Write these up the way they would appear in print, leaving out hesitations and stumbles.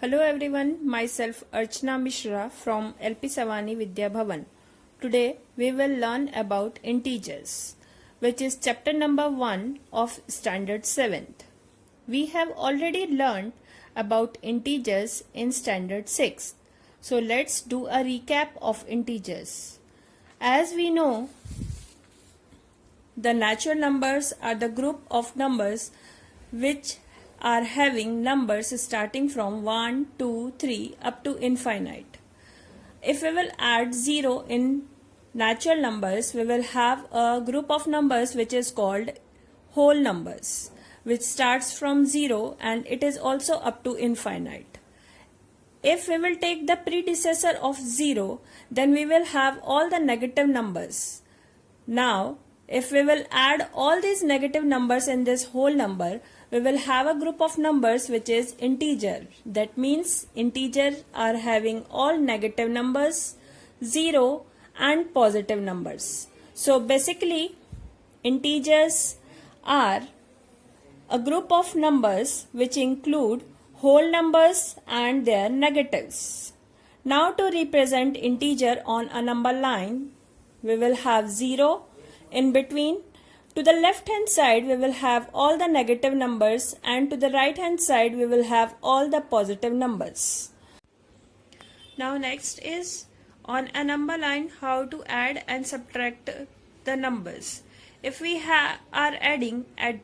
Hello everyone, myself Archana Mishra from LP Savani Vidya Bhavan. Today we will learn about integers, which is chapter number 1 of standard 7th. We have already learned about integers in standard 6th. So let's do a recap of integers. As we know, the natural numbers are the group of numbers which are having numbers starting from 1, 2, 3 up to infinite. If we will add 0 in natural numbers, we will have a group of numbers which is called whole numbers, which starts from 0 and it is also up to infinite. If we will take the predecessor of 0, then we will have all the negative numbers. Now, if we will add all these negative numbers in this whole number, we will have a group of numbers which is integer. That means integers are having all negative numbers, 0 and positive numbers. So basically, integers are a group of numbers which include whole numbers and their negatives. Now to represent integer on a number line, we will have 0 in between. To the left hand side we will have all the negative numbers and to the right hand side we will have all the positive numbers. Now next is on a number line how to add and subtract the numbers. If we are adding a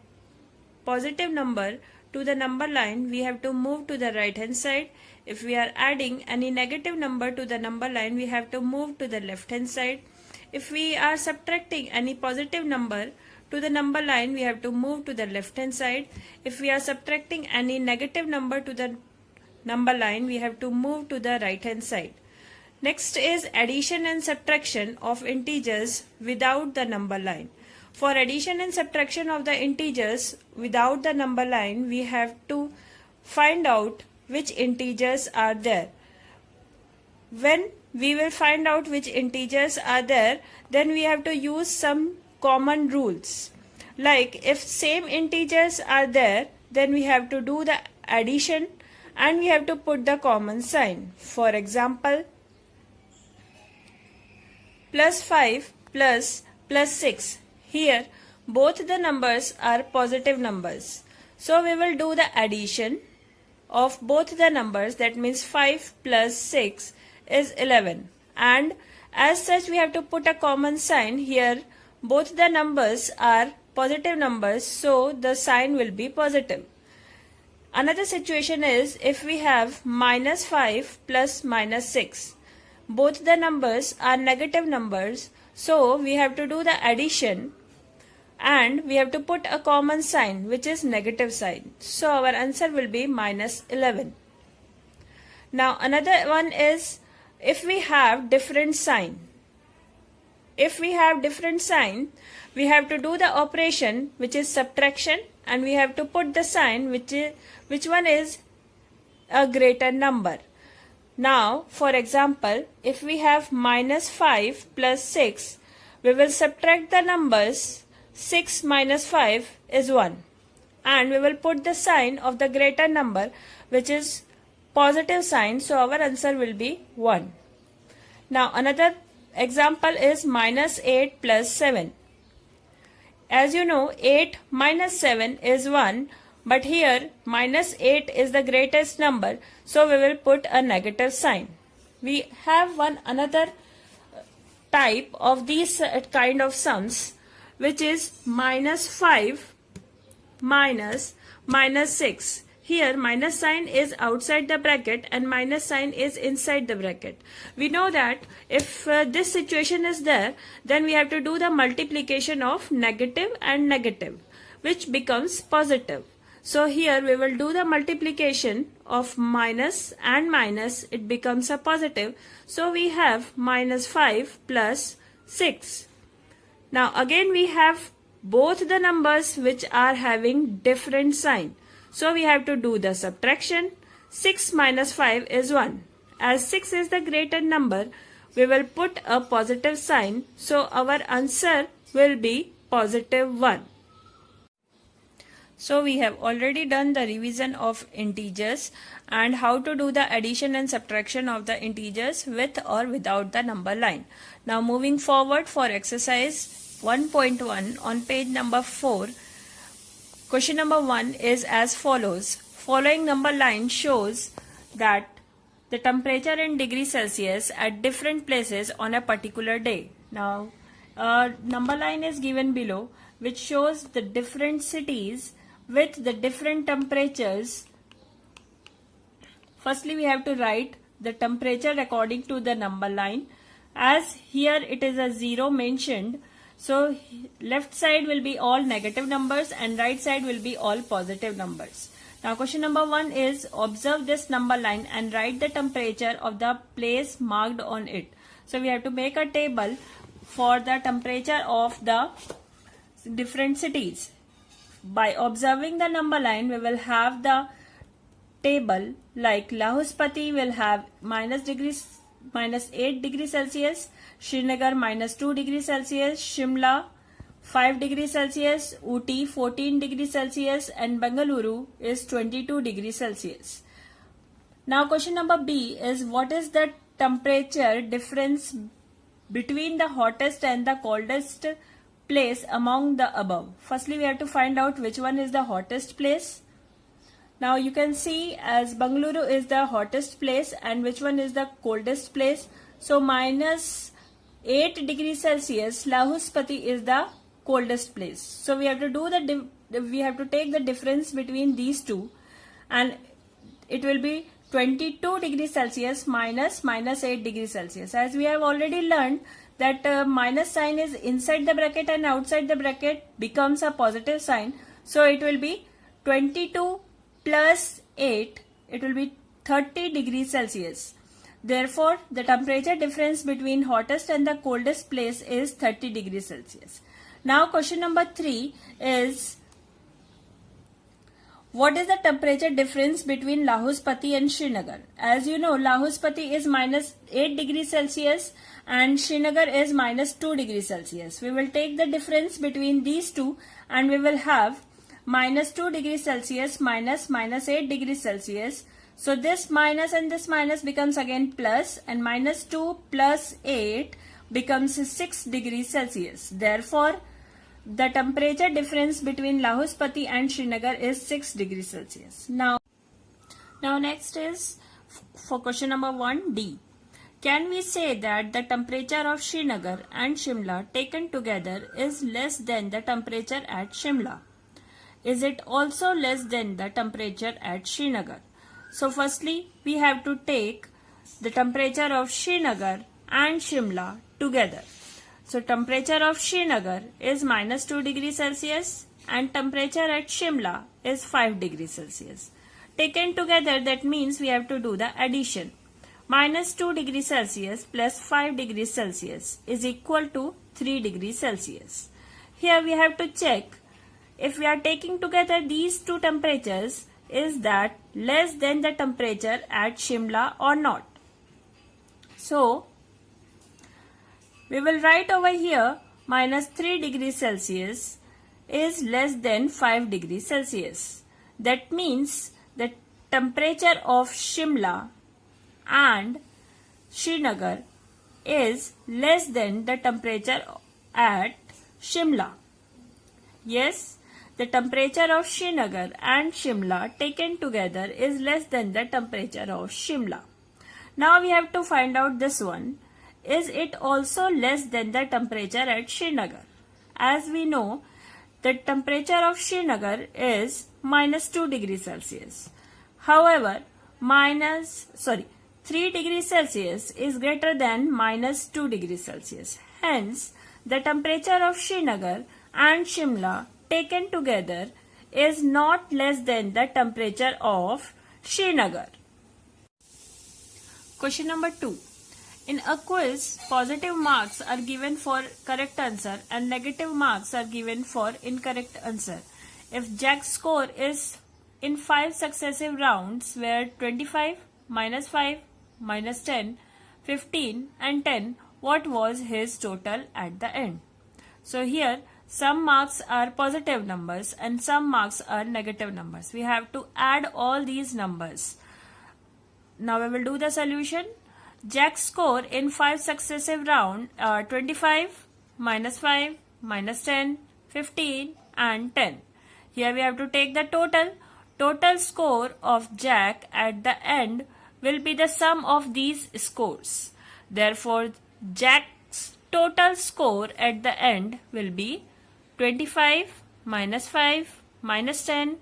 positive number to the number line, we have to move to the right hand side. If we are adding any negative number to the number line, we have to move to the left hand side. If we are subtracting any positive number to the number line, we have to move to the left hand side. If we are subtracting any negative number to the number line, we have to move to the right hand side. Next is addition and subtraction of integers without the number line. For addition and subtraction of the integers without the number line, we have to find out which integers are there. When we will find out which integers are there, then we have to use some common rules. Like if same integers are there, then we have to do the addition and we have to put the common sign. For example, plus 5 plus 6. Here both the numbers are positive numbers. So we will do the addition of both the numbers, that means 5 plus 6 is 11, and as such we have to put a common sign. Here both the numbers are positive numbers, so the sign will be positive. Another situation is if we have minus 5 plus minus 6. Both the numbers are negative numbers, so we have to do the addition and we have to put a common sign which is negative sign. So our answer will be minus 11. Now another one is if we have different sign. If we have different sign, we have to do the operation which is subtraction and we have to put the sign which one is a greater number. Now for example, if we have minus 5 plus 6, we will subtract the numbers. 6 minus 5 is 1 and we will put the sign of the greater number which is positive sign, so our answer will be 1. Now another example is minus 8 plus 7. As you know, 8 minus 7 is 1, but here minus 8 is the greatest number, so we will put a negative sign. We have another type of these kind of sums, which is minus 5 minus 6. Here minus sign is outside the bracket and minus sign is inside the bracket. We know that if this situation is there, then we have to do the multiplication of negative and negative, which becomes positive. So here we will do the multiplication of minus and minus, it becomes a positive. So we have minus 5 plus 6. Now again we have both the numbers which are having different sign. So we have to do the subtraction. 6 minus 5 is 1. As 6 is the greater number, we will put a positive sign. So our answer will be positive 1. So we have already done the revision of integers and how to do the addition and subtraction of the integers with or without the number line. Now moving forward for exercise 1.1 on page number 4. Question number 1 is as follows. Following number line shows that the temperature in degrees Celsius at different places on a particular day. Now number line is given below which shows the different cities with the different temperatures. Firstly, we have to write the temperature according to the number line. As here it is a 0 mentioned, so left side will be all negative numbers and right side will be all positive numbers. Now question number 1 is observe this number line and write the temperature of the place marked on it. So we have to make a table for the temperature of the different cities. By observing the number line, we will have the table like Lahuspati will have -8 degrees Celsius, Srinagar -2 degrees Celsius, Shimla 5 degrees Celsius, Ooty 14 degrees Celsius and Bengaluru is 22 degrees Celsius. Now question number B is what is the temperature difference between the hottest and the coldest place among the above. Firstly, we have to find out which one is the hottest place. Now you can see as Bengaluru is the hottest place and which one is the coldest place. So -8 degrees Celsius, Lahuspati is the coldest place. So we have to do we have to take the difference between these two and it will be 22 degrees Celsius minus -8 degrees Celsius. As we have already learned that minus sign is inside the bracket and outside the bracket becomes a positive sign. So it will be 22 plus 8, it will be 30 degrees Celsius. Therefore, the temperature difference between hottest and the coldest place is 30 degrees Celsius. Now question number 3 is what is the temperature difference between Lahuspati and Srinagar? As you know, Lahuspati is -8 degrees Celsius and Srinagar is -2 degrees Celsius. We will take the difference between these two and we will have -2 degrees Celsius minus -8 degrees Celsius. So this minus and this minus becomes again plus and -2 plus 8 becomes 6 degrees Celsius. Therefore, the temperature difference between Lahuspati and Srinagar is 6 degrees Celsius. Now next is for question number 1D. Can we say that the temperature of Srinagar and Shimla taken together is less than the temperature at Shimla? Is it also less than the temperature at Srinagar? So firstly, we have to take the temperature of Srinagar and Shimla together. So temperature of Srinagar is -2 degrees Celsius and temperature at Shimla is 5 degrees Celsius. Taken together, that means we have to do the addition. -2 degrees Celsius plus 5 degrees Celsius is equal to 3 degrees Celsius. Here we have to check if we are taking together these two temperatures, is that less than the temperature at Shimla or not? So we will write over here -3 degrees Celsius is less than 5 degrees Celsius. That means the temperature of Shimla and Srinagar is less than the temperature at Shimla. Yes, the temperature of Srinagar and Shimla taken together is less than the temperature of Shimla. Now we have to find out this one. Is it also less than the temperature at Srinagar? As we know, the temperature of Srinagar is -2 degrees Celsius. However, 3 degrees Celsius is greater than -2 degrees Celsius. Hence, the temperature of Srinagar and Shimla taken together is not less than the temperature of Srinagar. Question number 2. In a quiz, positive marks are given for correct answer and negative marks are given for incorrect answer. If Jack's score is in 5 successive rounds where 25, -5, -10, 15 and 10, what was his total at the end? So here some marks are positive numbers and some marks are negative numbers. We have to add all these numbers. Now we will do the solution. Jack's score in 5 successive rounds are 25, minus 5, minus 10, 15 and 10. Here we have to take the total. Total score of Jack at the end will be the sum of these scores. Therefore, Jack's total score at the end will be 25 minus 5 minus 10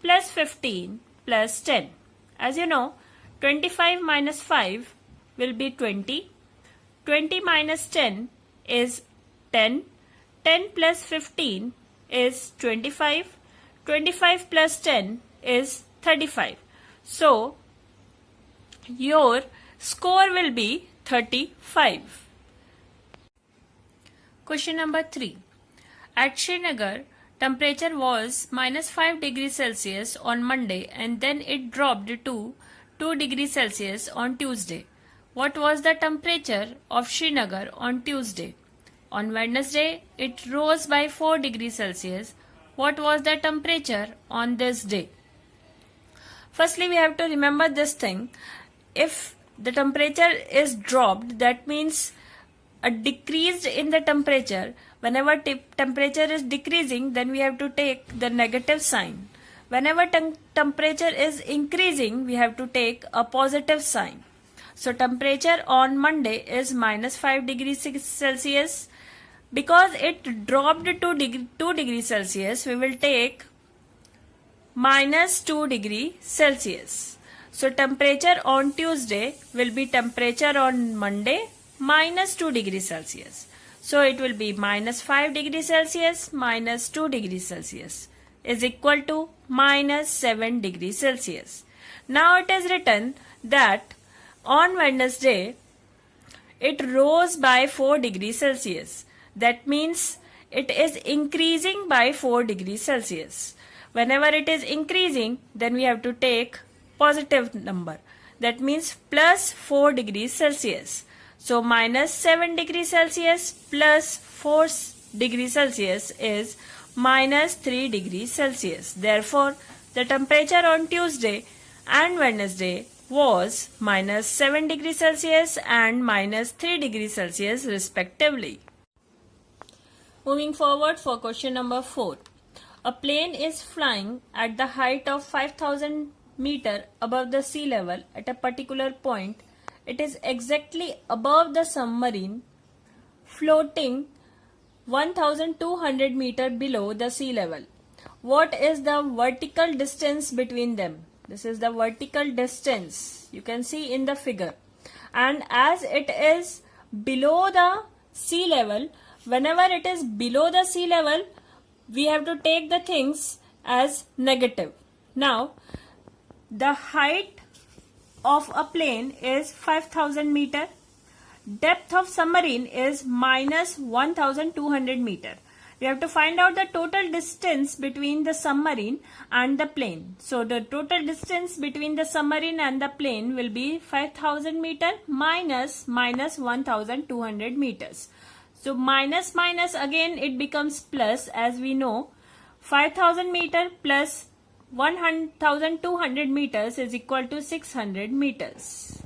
plus 15 plus 10. As you know, 25 minus 5 will be 20. 20 minus 10 is 10. 10 plus 15 is 25. 25 plus 10 is 35. So, your score will be 35. Question number 3. At Srinagar, temperature was minus 5 degrees Celsius on Monday and then it dropped to 2 degrees Celsius on Tuesday. What was the temperature of Srinagar on Tuesday? On Wednesday, it rose by 4 degrees Celsius. What was the temperature on this day? Firstly, we have to remember this thing. If the temperature is dropped, that means a decrease in the temperature. Whenever temperature is decreasing, then we have to take the negative sign. Whenever temperature is increasing, we have to take a positive sign. So temperature on Monday is minus 5 degrees Celsius. Because it dropped to 2 degrees Celsius, we will take minus 2 degrees Celsius. So temperature on Tuesday will be temperature on Monday minus 2 degrees Celsius. So it will be minus 5 degrees Celsius minus 2 degrees Celsius is equal to minus 7 degrees Celsius. Now it is written that on Wednesday it rose by 4 degrees Celsius. That means it is increasing by 4 degrees Celsius. Whenever it is increasing, then we have to take positive number. That means plus 4 degrees Celsius. So minus 7 degrees Celsius plus 4 degrees Celsius is minus 3 degrees Celsius. Therefore, the temperature on Tuesday and Wednesday was minus 7 degrees Celsius and minus 3 degrees Celsius respectively. Moving forward for question number 4. A plane is flying at the height of 5,000 meter above the sea level at a particular point. It is exactly above the submarine floating 1,200 meter below the sea level. What is the vertical distance between them? This is the vertical distance. You can see in the figure. And as it is below the sea level, whenever it is below the sea level, we have to take the things as negative. Now, the height of a plane is 5,000 meter. Depth of submarine is minus 1,200 meter. We have to find out the total distance between the submarine and the plane. So, the total distance between the submarine and the plane will be 5,000 meter minus 1,200 meters. So, minus again it becomes plus, as we know. 5,000 meter plus 1,200 meters is equal to 600 meters.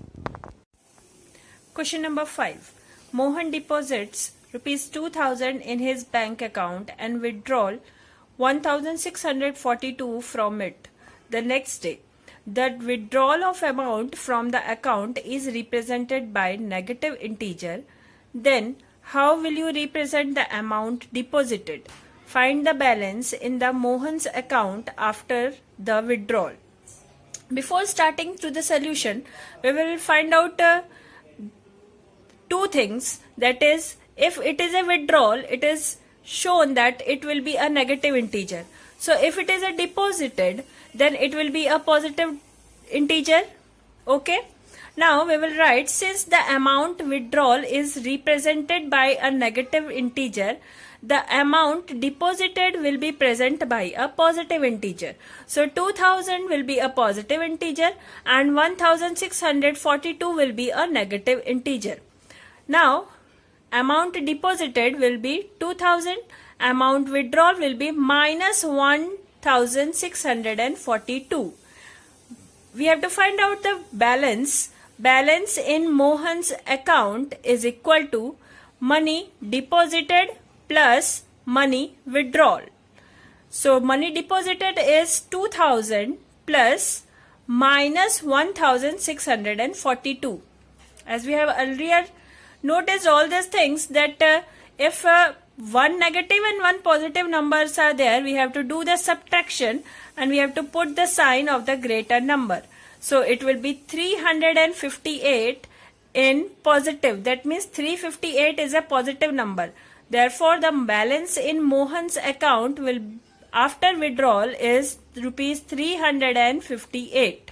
Question number 5. Mohan deposits rupees 2,000 in his bank account and withdrawal 1,642 from it the next day. The withdrawal of amount from the account is represented by negative integer. Then how will you represent the amount deposited? Find the balance in the Mohan's account after the withdrawal. Before starting to the solution, we will find out two things. That is, if it is a withdrawal, it is shown that it will be a negative integer. So if it is a deposited, then it will be a positive integer. Okay. Now we will write, since the amount withdrawal is represented by a negative integer, the amount deposited will be present by a positive integer. So 2,000 will be a positive integer and 1,642 will be a negative integer. Now amount deposited will be 2,000 amount withdrawal will be minus 1642. We have to find out the balance. Balance in Mohan's account is equal to money deposited plus money withdrawal. So money deposited is 2000 plus minus 1642. As we have earlier noticed all these things, that if one negative and one positive numbers are there, we have to do the subtraction and we have to put the sign of the greater number. So it will be 358 in positive. That means 358 is a positive number. Therefore, the balance in Mohan's account will, after withdrawal, is rupees 358.